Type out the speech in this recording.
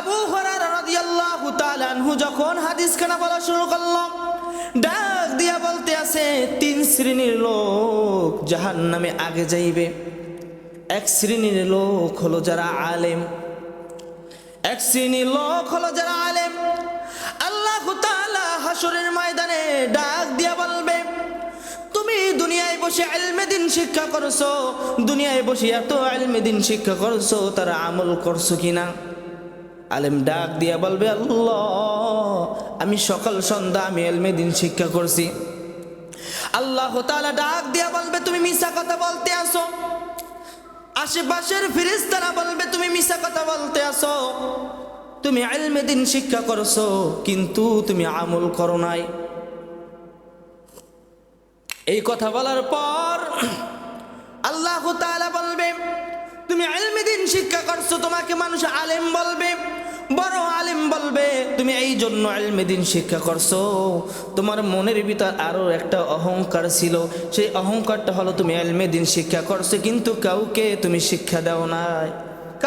আবু হুরায়রা রাদিয়াল্লাহু তাআলা আনহু যখন হাদিসখানা বলা শুরু করলো, ডাক দিয়া বলতে আছে 3 শ্রেণীর লোক জাহান্নামে আগে যাইবে। এক শ্রেণীর লোক হলো যারা আলেম, এক শ্রেণীর লোক হলো যারা আলেম। আল্লাহ তাআলা হাসরের ময়দানে ডাক দিয়া বলবে, তুমি দুনিয়ায় বসে ইলমে দ্বীন শিক্ষা করছো, দুনিয়ায় বসে এত ইলমে দ্বীন শিক্ষা করছো, তারা আমল করছো কিনা? আলেম ডাক দিয়া বলবে, আল্লাহ আমি সকাল সন্ধ্যা আমি ইলমে দ্বীন শিক্ষা করছি। আল্লাহ তাআলা ডাক দিয়া বলবে, তুমি মিছা কথা বলতে আসো। আশেপাশের ফেরেশতারা বলবে, তুমি মিছা কথা বলতে আসো, তুমি ইলমে দ্বীন শিক্ষা করছো কিন্তু তুমি আমল করো নাই। এই কথা বলার পর আল্লাহ তাআলা বলবে, তুমি ইলমে দ্বীন শিক্ষা করছো, তোমাকে মানুষ আলেম বলবে, বড় আলেম বলবে। তুমি এই জন্য ইলমে দ্বীন শিক্ষা করছো, তোমার মনের ভিতর আরো একটা অহংকার ছিল, সেই অহংকারটা হলো তুমি ইলমে দ্বীন শিক্ষা করছো কিন্তু কাউকে তুমি শিক্ষা দাও নাই।